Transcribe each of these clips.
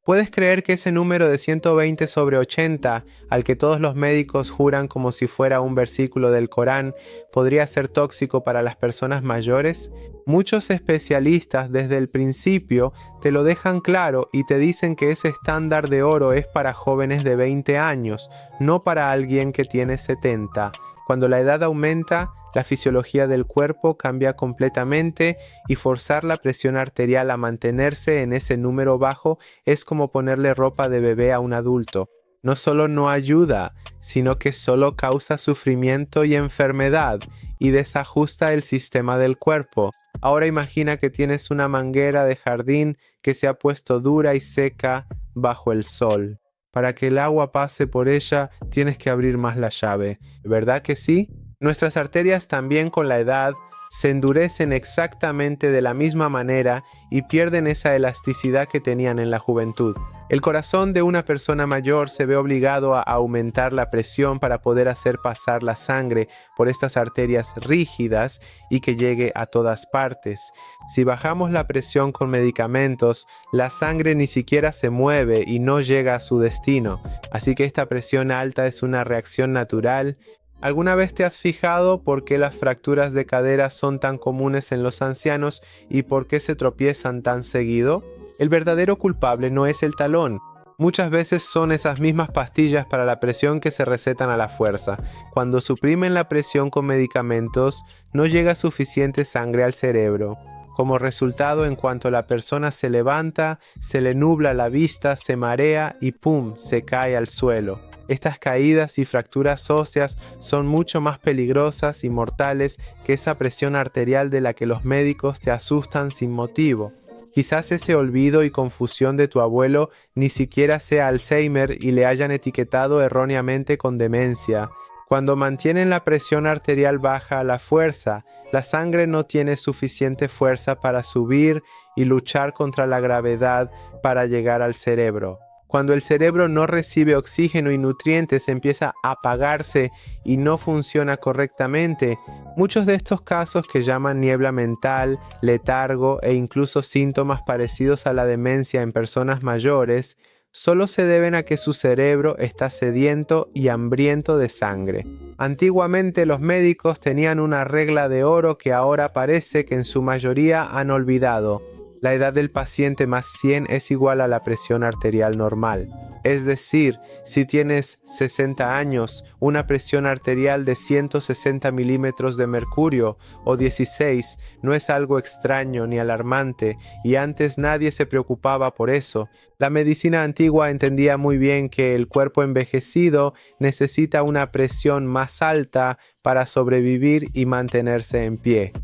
¿Puedes creer que ese número de 120/80, al que todos los médicos juran como si fuera un versículo del Corán, podría ser tóxico para las personas mayores? Muchos especialistas desde el principio te lo dejan claro y te dicen que ese estándar de oro es para jóvenes de 20 años, no para alguien que tiene 70. Cuando la edad aumenta, la fisiología del cuerpo cambia completamente y forzar la presión arterial a mantenerse en ese número bajo es como ponerle ropa de bebé a un adulto. No solo no ayuda, sino que solo causa sufrimiento y enfermedad y desajusta el sistema del cuerpo. Ahora imagina que tienes una manguera de jardín que se ha puesto dura y seca bajo el sol. Para que el agua pase por ella, tienes que abrir más la llave. ¿Verdad que sí? Nuestras arterias también con la edad se endurecen exactamente de la misma manera y pierden esa elasticidad que tenían en la juventud. El corazón de una persona mayor se ve obligado a aumentar la presión para poder hacer pasar la sangre por estas arterias rígidas y que llegue a todas partes. Si bajamos la presión con medicamentos, la sangre ni siquiera se mueve y no llega a su destino. Así que esta presión alta es una reacción natural. ¿Alguna vez te has fijado por qué las fracturas de cadera son tan comunes en los ancianos y por qué se tropiezan tan seguido? El verdadero culpable no es el talón. Muchas veces son esas mismas pastillas para la presión que se recetan a la fuerza. Cuando suprimen la presión con medicamentos, no llega suficiente sangre al cerebro. Como resultado, en cuanto la persona se levanta, se le nubla la vista, se marea y ¡pum!, se cae al suelo. Estas caídas y fracturas óseas son mucho más peligrosas y mortales que esa presión arterial de la que los médicos te asustan sin motivo. Quizás ese olvido y confusión de tu abuelo ni siquiera sea Alzheimer y le hayan etiquetado erróneamente con demencia. Cuando mantienen la presión arterial baja a la fuerza, la sangre no tiene suficiente fuerza para subir y luchar contra la gravedad para llegar al cerebro. Cuando el cerebro no recibe oxígeno y nutrientes, empieza a apagarse y no funciona correctamente. Muchos de estos casos que llaman niebla mental, letargo e incluso síntomas parecidos a la demencia en personas mayores, solo se deben a que su cerebro está sediento y hambriento de sangre. Antiguamente los médicos tenían una regla de oro que ahora parece que en su mayoría han olvidado. La edad del paciente más 100 es igual a la presión arterial normal. Es decir, si tienes 60 años, una presión arterial de 160 milímetros de mercurio o 16 no es algo extraño ni alarmante, y antes nadie se preocupaba por eso. La medicina antigua entendía muy bien que el cuerpo envejecido necesita una presión más alta para sobrevivir y mantenerse en pie.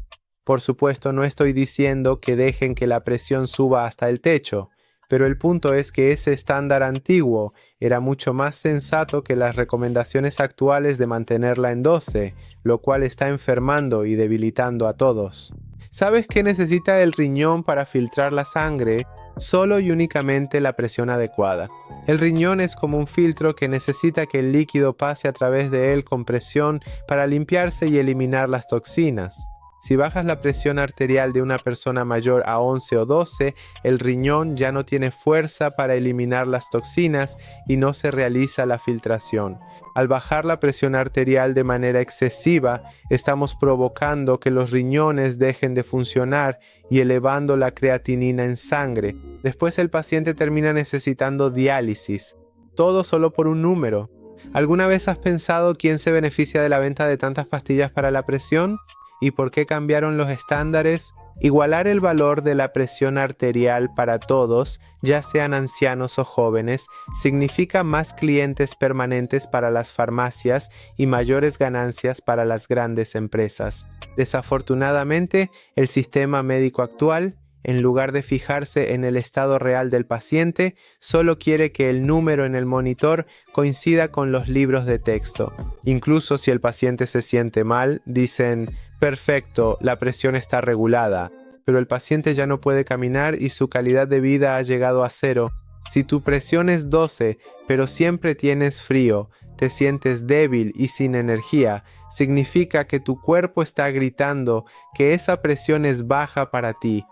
Por supuesto, no estoy diciendo que dejen que la presión suba hasta el techo, pero el punto es que ese estándar antiguo era mucho más sensato que las recomendaciones actuales de mantenerla en 12, lo cual está enfermando y debilitando a todos. ¿Sabes qué necesita el riñón para filtrar la sangre? Solo y únicamente la presión adecuada. El riñón es como un filtro que necesita que el líquido pase a través de él con presión para limpiarse y eliminar las toxinas. Si bajas la presión arterial de una persona mayor a 11 o 12, el riñón ya no tiene fuerza para eliminar las toxinas y no se realiza la filtración. Al bajar la presión arterial de manera excesiva, estamos provocando que los riñones dejen de funcionar y elevando la creatinina en sangre. Después el paciente termina necesitando diálisis. Todo solo por un número. ¿Alguna vez has pensado quién se beneficia de la venta de tantas pastillas para la presión? ¿Y por qué cambiaron los estándares? Igualar el valor de la presión arterial para todos, ya sean ancianos o jóvenes, significa más clientes permanentes para las farmacias y mayores ganancias para las grandes empresas. Desafortunadamente, el sistema médico actual, en lugar de fijarse en el estado real del paciente, solo quiere que el número en el monitor coincida con los libros de texto. Incluso si el paciente se siente mal, dicen: perfecto, la presión está regulada, pero el paciente ya no puede caminar y su calidad de vida ha llegado a 0. Si tu presión es 12, pero siempre tienes frío, te sientes débil y sin energía, significa que tu cuerpo está gritando que esa presión es baja para ti.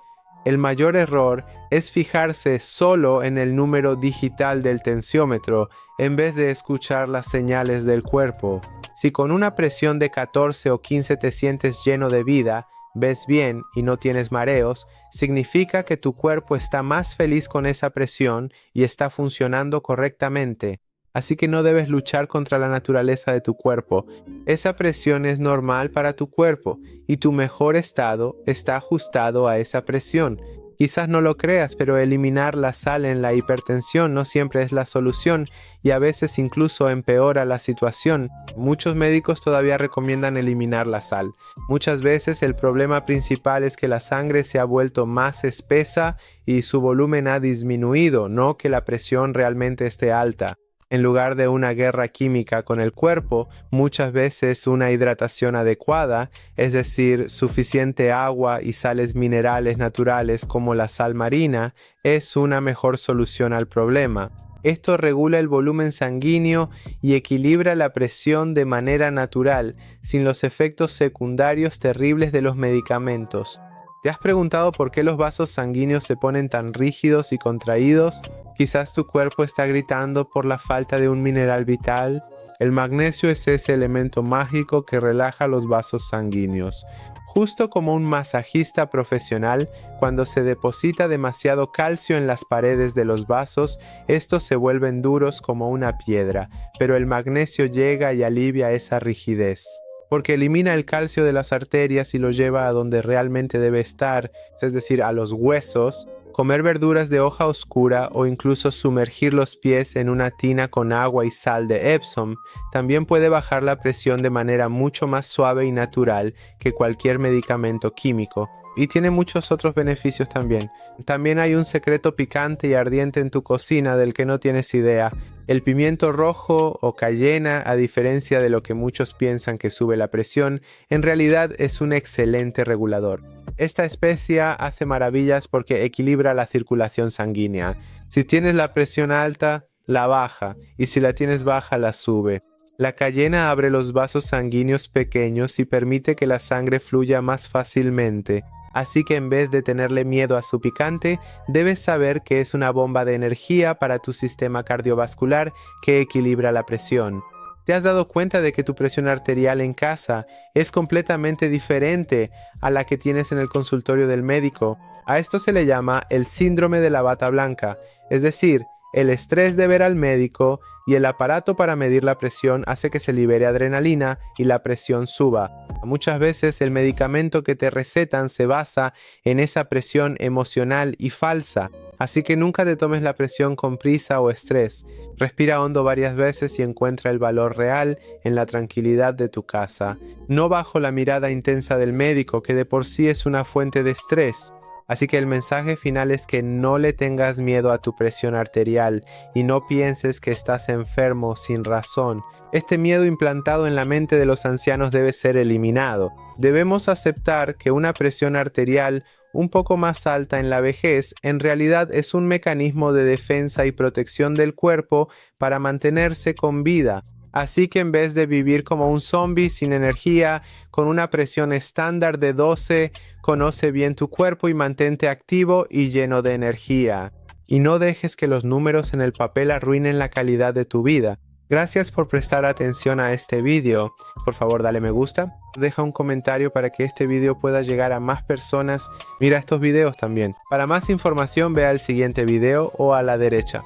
El mayor error es fijarse solo en el número digital del tensiómetro en vez de escuchar las señales del cuerpo. Si con una presión de 14 o 15 te sientes lleno de vida, ves bien y no tienes mareos, significa que tu cuerpo está más feliz con esa presión y está funcionando correctamente. Así que no debes luchar contra la naturaleza de tu cuerpo. Esa presión es normal para tu cuerpo y tu mejor estado está ajustado a esa presión. Quizás no lo creas, pero eliminar la sal en la hipertensión no siempre es la solución y a veces incluso empeora la situación. Muchos médicos todavía recomiendan eliminar la sal. Muchas veces el problema principal es que la sangre se ha vuelto más espesa y su volumen ha disminuido, no que la presión realmente esté alta. En lugar de una guerra química con el cuerpo, muchas veces una hidratación adecuada, es decir, suficiente agua y sales minerales naturales como la sal marina, es una mejor solución al problema. Esto regula el volumen sanguíneo y equilibra la presión de manera natural, sin los efectos secundarios terribles de los medicamentos. ¿Te has preguntado por qué los vasos sanguíneos se ponen tan rígidos y contraídos? Quizás tu cuerpo está gritando por la falta de un mineral vital. El magnesio es ese elemento mágico que relaja los vasos sanguíneos. Justo como un masajista profesional, cuando se deposita demasiado calcio en las paredes de los vasos, estos se vuelven duros como una piedra, pero el magnesio llega y alivia esa rigidez, porque elimina el calcio de las arterias y lo lleva a donde realmente debe estar, es decir, a los huesos. Comer verduras de hoja oscura o incluso sumergir los pies en una tina con agua y sal de Epsom también puede bajar la presión de manera mucho más suave y natural que cualquier medicamento químico, y tiene muchos otros beneficios también. También hay un secreto picante y ardiente en tu cocina del que no tienes idea. El pimiento rojo o cayena, a diferencia de lo que muchos piensan que sube la presión, en realidad es un excelente regulador. Esta especia hace maravillas porque equilibra la circulación sanguínea. Si tienes la presión alta, la baja, y si la tienes baja, la sube. La cayena abre los vasos sanguíneos pequeños y permite que la sangre fluya más fácilmente. Así que en vez de tenerle miedo a su picante, debes saber que es una bomba de energía para tu sistema cardiovascular que equilibra la presión. ¿Te has dado cuenta de que tu presión arterial en casa es completamente diferente a la que tienes en el consultorio del médico? A esto se le llama el síndrome de la bata blanca, es decir, el estrés de ver al médico y el aparato para medir la presión hace que se libere adrenalina y la presión suba. Muchas veces el medicamento que te recetan se basa en esa presión emocional y falsa, así que nunca te tomes la presión con prisa o estrés. Respira hondo varias veces y encuentra el valor real en la tranquilidad de tu casa, no bajo la mirada intensa del médico, que de por sí es una fuente de estrés. Así que el mensaje final es que no le tengas miedo a tu presión arterial y no pienses que estás enfermo sin razón. Este miedo implantado en la mente de los ancianos debe ser eliminado. Debemos aceptar que una presión arterial un poco más alta en la vejez en realidad es un mecanismo de defensa y protección del cuerpo para mantenerse con vida. Así que en vez de vivir como un zombie sin energía, con una presión estándar de 12, conoce bien tu cuerpo y mantente activo y lleno de energía. Y no dejes que los números en el papel arruinen la calidad de tu vida. Gracias por prestar atención a este video. Por favor, dale me gusta. Deja un comentario para que este video pueda llegar a más personas. Mira estos videos también. Para más información, ve al siguiente video o a la derecha.